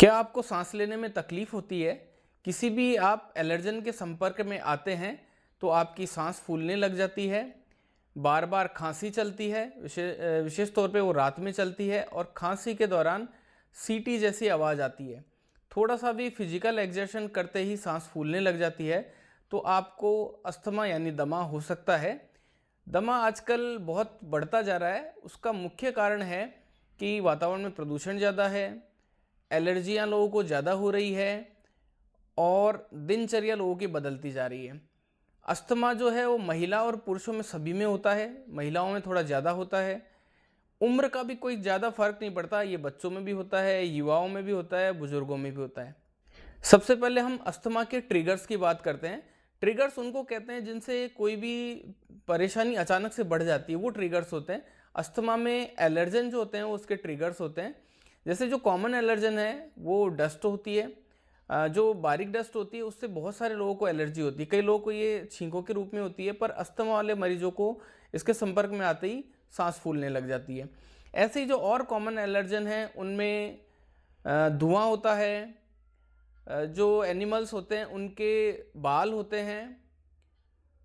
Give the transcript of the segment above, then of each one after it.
क्या आपको सांस लेने में तकलीफ होती है? किसी भी आप एलर्जन के संपर्क में आते हैं तो आपकी सांस फूलने लग जाती है, बार बार खांसी चलती है, विशेष तौर पे वो रात में चलती है और खांसी के दौरान सीटी जैसी आवाज़ आती है। थोड़ा सा भी फिजिकल एक्सर्शन करते ही सांस फूलने लग जाती है, तो आपको अस्थमा यानी दमा हो सकता है। दमा आजकल बहुत बढ़ता जा रहा है। उसका मुख्य कारण है कि वातावरण में प्रदूषण ज़्यादा है, एलर्जियां लोगों को ज़्यादा हो रही है और दिनचर्या लोगों की बदलती जा रही है। अस्थमा जो है वो महिला और पुरुषों में सभी में होता है, महिलाओं में थोड़ा ज़्यादा होता है। उम्र का भी कोई ज़्यादा फर्क नहीं पड़ता, ये बच्चों में भी होता है, युवाओं में भी होता है, बुजुर्गों में भी होता है। सबसे पहले हम अस्थमा के ट्रिगर्स की बात करते हैं। ट्रिगर्स उनको कहते हैं जिनसे कोई भी परेशानी अचानक से बढ़ जाती है, वो ट्रिगर्स होते हैं। अस्थमा में एलर्जन जो होते हैं वो उसके ट्रिगर्स होते हैं। जैसे जो कॉमन एलर्जन है वो डस्ट होती है। जो बारीक डस्ट होती है उससे बहुत सारे लोगों को एलर्जी होती है। कई लोगों को ये छींकों के रूप में होती है, पर अस्थमा वाले मरीजों को इसके संपर्क में आते ही सांस फूलने लग जाती है। ऐसे ही जो और कॉमन एलर्जन हैं उनमें धुआं होता है, जो एनिमल्स होते हैं उनके बाल होते हैं,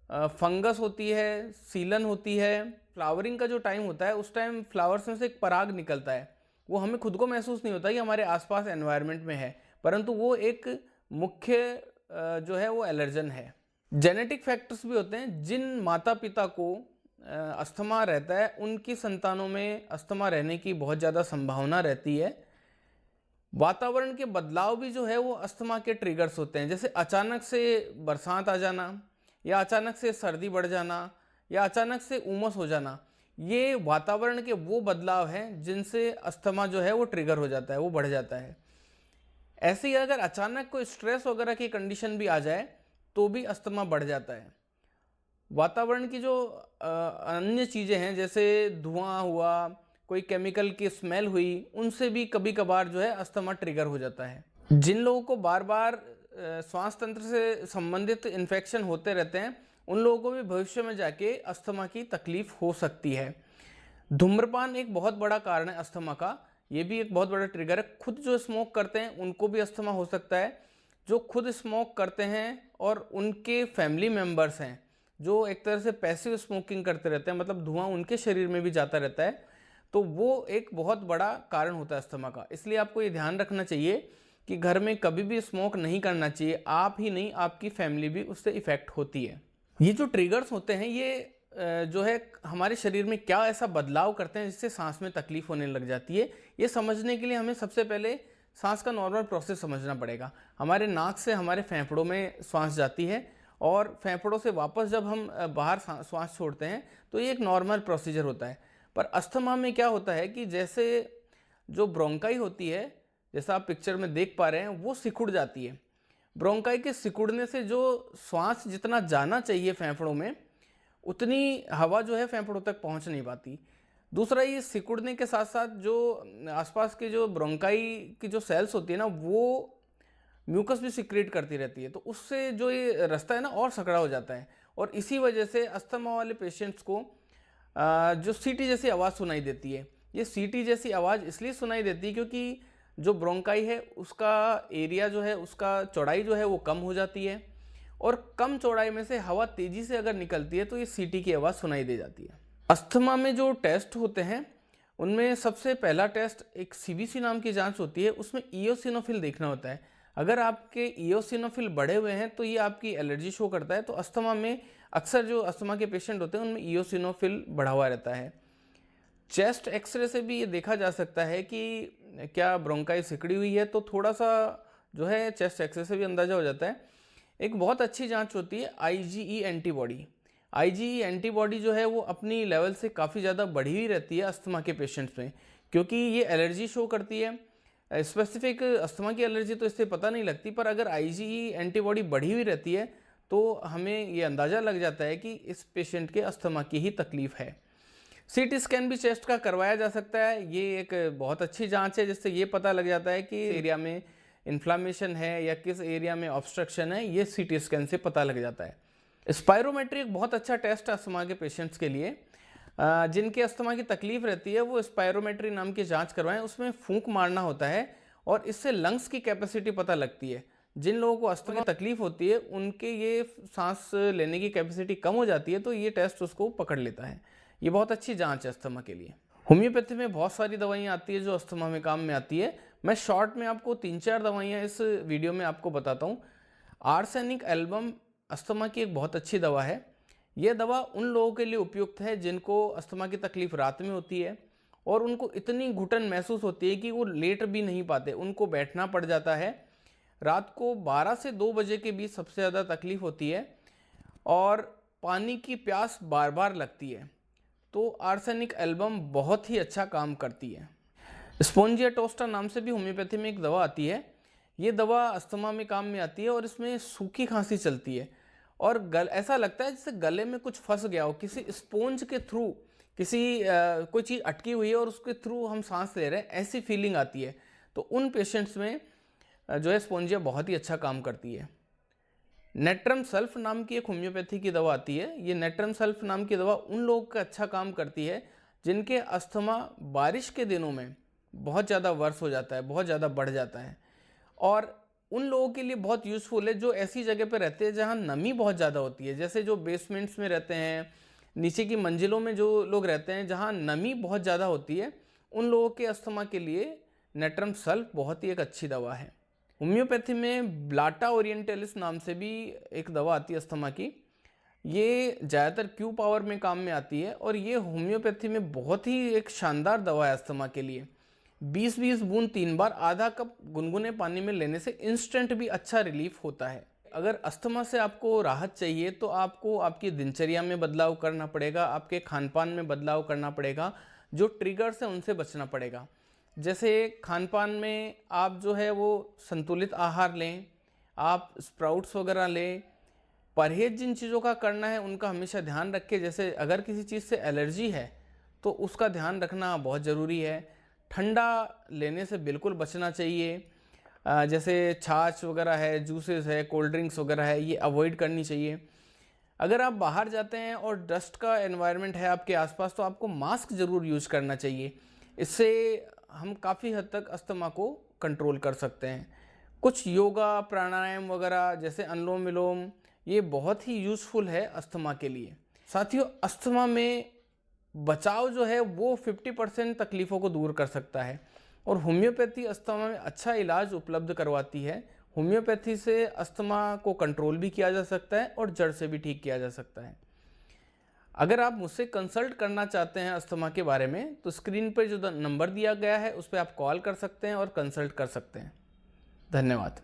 फंगस होती है, सीलन होती है। फ्लावरिंग का जो टाइम होता है उस टाइम फ्लावर्स में से एक पराग निकलता है। वो हमें खुद को महसूस नहीं होता कि हमारे आसपास एनवायरनमेंट में है, परंतु वो एक मुख्य जो है वो एलर्जन है। जेनेटिक फैक्टर्स भी होते हैं। जिन माता पिता को अस्थमा रहता है उनकी संतानों में अस्थमा रहने की बहुत ज़्यादा संभावना रहती है। वातावरण के बदलाव भी जो है वो अस्थमा के ट्रिगर्स होते हैं। जैसे अचानक से बरसात आ जाना, या अचानक से सर्दी बढ़ जाना, या अचानक से उमस हो जाना, ये वातावरण के वो बदलाव हैं जिनसे अस्थमा जो है वो ट्रिगर हो जाता है, वो बढ़ जाता है। ऐसे ही अगर अचानक कोई स्ट्रेस वगैरह की कंडीशन भी आ जाए तो भी अस्थमा बढ़ जाता है। वातावरण की जो अन्य चीज़ें हैं जैसे धुआं हुआ, कोई केमिकल की स्मेल हुई, उनसे भी कभी कभार जो है अस्थमा ट्रिगर हो जाता है। जिन लोगों को बार बार श्वास तंत्र से संबंधित इन्फेक्शन होते रहते हैं उन लोगों को भी भविष्य में जाके अस्थमा की तकलीफ हो सकती है। धूम्रपान एक बहुत बड़ा कारण है अस्थमा का, ये भी एक बहुत बड़ा ट्रिगर है। खुद जो स्मोक करते हैं उनको भी अस्थमा हो सकता है। जो खुद स्मोक करते हैं और उनके फैमिली मेम्बर्स हैं जो एक तरह से पैसिव स्मोकिंग करते रहते हैं, मतलब धुआं उनके शरीर में भी जाता रहता है, तो वो एक बहुत बड़ा कारण होता है अस्थमा का। इसलिए आपको ये ध्यान रखना चाहिए कि घर में कभी भी स्मोक नहीं करना चाहिए। आप ही नहीं, आपकी फैमिली भी उससे इफेक्ट होती है। ये जो ट्रिगर्स होते हैं ये जो है हमारे शरीर में क्या ऐसा बदलाव करते हैं जिससे सांस में तकलीफ होने लग जाती है, ये समझने के लिए हमें सबसे पहले सांस का नॉर्मल प्रोसेस समझना पड़ेगा। हमारे नाक से हमारे फेफड़ों में सांस जाती है और फेफड़ों से वापस जब हम बाहर सांस छोड़ते हैं तो ये एक नॉर्मल प्रोसीजर होता है। पर अस्थमा में क्या होता है कि जैसे जो ब्रोंकाई होती है, जैसा आप पिक्चर में देख पा रहे हैं, वो सिकुड़ जाती है। ब्रोंकाई के सिकुड़ने से जो श्वास जितना जाना चाहिए फेफड़ों में, उतनी हवा जो है फेफड़ों तक पहुंच नहीं पाती। दूसरा, ये सिकुड़ने के साथ साथ जो आसपास के जो ब्रोंकाई की जो सेल्स होती है ना, वो म्यूकस भी सिक्रेट करती रहती है, तो उससे जो ये रास्ता है ना और सकड़ा हो जाता है। और इसी वजह से अस्थमा वाले पेशेंट्स को जो सीटी जैसी आवाज़ सुनाई देती है। ये सीटी जैसी आवाज़ इसलिए सुनाई देती है क्योंकि जो ब्रोंकाई है उसका एरिया जो है, उसका चौड़ाई जो है वो कम हो जाती है, और कम चौड़ाई में से हवा तेज़ी से अगर निकलती है तो ये सीटी की आवाज़ सुनाई दे जाती है। अस्थमा में जो टेस्ट होते हैं उनमें सबसे पहला टेस्ट एक सीबीसी नाम की जांच होती है। उसमें इओसिनोफिल देखना होता है। अगर आपके इओसिनोफिल बढ़े हुए हैं तो ये आपकी एलर्जी शो करता है। तो अस्थमा में अक्सर जो अस्थमा के पेशेंट होते हैं उनमें इओसिनोफिल बढ़ा हुआ रहता है। चेस्ट एक्सरे से भी ये देखा जा सकता है कि क्या ब्रोंकाई सिकड़ी हुई है, तो थोड़ा सा जो है चेस्ट एक्सरे से भी अंदाज़ा हो जाता है। एक बहुत अच्छी जांच होती है आईजीई एंटीबॉडी। आईजीई एंटीबॉडी जो है वो अपनी लेवल से काफ़ी ज़्यादा बढ़ी हुई रहती है अस्थमा के पेशेंट्स में, क्योंकि ये एलर्जी शो करती है। स्पेसिफिक अस्थमा की एलर्जी तो इससे पता नहीं लगती, पर अगर आईजीई एंटीबॉडी बढ़ी हुई रहती है तो हमें ये अंदाज़ा लग जाता है कि इस पेशेंट के अस्थमा की ही तकलीफ है। सीटी स्कैन भी चेस्ट का करवाया जा सकता है। ये एक बहुत अच्छी जांच है जिससे ये पता लग जाता है कि एरिया में इन्फ्लामेशन है या किस एरिया में ऑब्स्ट्रक्शन है, ये सीटी स्कैन से पता लग जाता है। स्पायरोमेट्री एक बहुत अच्छा टेस्ट है अस्थमा के पेशेंट्स के लिए। जिनके अस्थमा की तकलीफ रहती है वो स्पायरोमेट्री नाम की जांच करवाएं। उसमें फूंक मारना होता है और इससे लंग्स की कैपेसिटी पता लगती है। जिन लोगों को अस्थमा की तकलीफ होती है उनके ये सांस लेने की कैपेसिटी कम हो जाती है, तो ये टेस्ट उसको पकड़ लेता है। ये बहुत अच्छी जांच है अस्थमा के लिए। होम्योपैथी में बहुत सारी दवाइयाँ आती है जो अस्थमा में काम में आती है। मैं शॉर्ट में आपको 3-4 दवाइयाँ इस वीडियो में आपको बताता हूँ। आर्सेनिक एल्बम अस्थमा की एक बहुत अच्छी दवा है। यह दवा उन लोगों के लिए उपयुक्त है जिनको अस्थमा की तकलीफ रात में होती है और उनको इतनी घुटन महसूस होती है कि वो लेट भी नहीं पाते, उनको बैठना पड़ जाता है। रात को 12 से 2 बजे के बीच सबसे ज़्यादा तकलीफ होती है और पानी की प्यास बार बार लगती है, तो आर्सेनिक एल्बम बहुत ही अच्छा काम करती है। स्पोंजिया टोस्टा नाम से भी होम्योपैथी में एक दवा आती है। ये दवा अस्थमा में काम में आती है और इसमें सूखी खांसी चलती है और ऐसा लगता है जैसे गले में कुछ फंस गया हो, किसी स्पोंज के थ्रू कोई चीज़ अटकी हुई है और उसके थ्रू हम सांस ले रहे हैं, ऐसी फीलिंग आती है। तो उन पेशेंट्स में जो है स्पोंजिया बहुत ही अच्छा काम करती है। नेट्रम सल्फ नाम की एक होम्योपैथी की दवा आती है। ये नेट्रम सल्फ नाम की दवा उन लोगों का अच्छा काम करती है जिनके अस्थमा बारिश के दिनों में बहुत ज़्यादा वर्स हो जाता है, बहुत ज़्यादा बढ़ जाता है, और उन लोगों के लिए बहुत यूज़फुल है जो ऐसी जगह पर रहते हैं जहाँ नमी बहुत ज़्यादा होती है, जैसे जो बेसमेंट्स में रहते हैं, नीचे की मंजिलों में जो लोग रहते हैं जहाँ नमी बहुत ज़्यादा होती है, उन लोगों के अस्थमा के लिए नेट्रम सल्फ बहुत ही एक अच्छी दवा है। होम्योपैथी में ब्लाटा ओरिएंटलिस नाम से भी एक दवा आती है अस्थमा की। ये ज़्यादातर क्यू पावर में काम में आती है और ये होम्योपैथी में बहुत ही एक शानदार दवा है अस्थमा के लिए। 20-20 बूंद 3 बार आधा कप गुनगुने पानी में लेने से इंस्टेंट भी अच्छा रिलीफ होता है। अगर अस्थमा से आपको राहत चाहिए तो आपको आपकी दिनचर्या में बदलाव करना पड़ेगा, आपके खान पान में बदलाव करना पड़ेगा, जो ट्रिगर्स हैं उनसे बचना पड़ेगा। जैसे खान पान में आप जो है वो संतुलित आहार लें, आप स्प्राउट्स वगैरह लें। परहेज जिन चीज़ों का करना है उनका हमेशा ध्यान रखें। जैसे अगर किसी चीज़ से एलर्जी है तो उसका ध्यान रखना बहुत ज़रूरी है। ठंडा लेने से बिल्कुल बचना चाहिए। जैसे छाछ वगैरह है, जूसेस है, कोल्ड ड्रिंक्स वगैरह है, ये अवॉइड करनी चाहिए। अगर आप बाहर जाते हैं और डस्ट का एनवायरनमेंट है आपके आसपास तो आपको मास्क ज़रूर यूज करना चाहिए। इससे हम काफ़ी हद तक अस्थमा को कंट्रोल कर सकते हैं। कुछ योगा प्राणायाम वगैरह जैसे अनुलोम विलोम ये बहुत ही यूज़फुल है अस्थमा के लिए। साथियों, अस्थमा में बचाव जो है वो 50% तकलीफ़ों को दूर कर सकता है और होम्योपैथी अस्थमा में अच्छा इलाज उपलब्ध करवाती है। होम्योपैथी से अस्थमा को कंट्रोल भी किया जा सकता है और जड़ से भी ठीक किया जा सकता है। अगर आप मुझसे कंसल्ट करना चाहते हैं अस्थमा के बारे में तो स्क्रीन पर जो नंबर दिया गया है उस पर आप कॉल कर सकते हैं और कंसल्ट कर सकते हैं। धन्यवाद।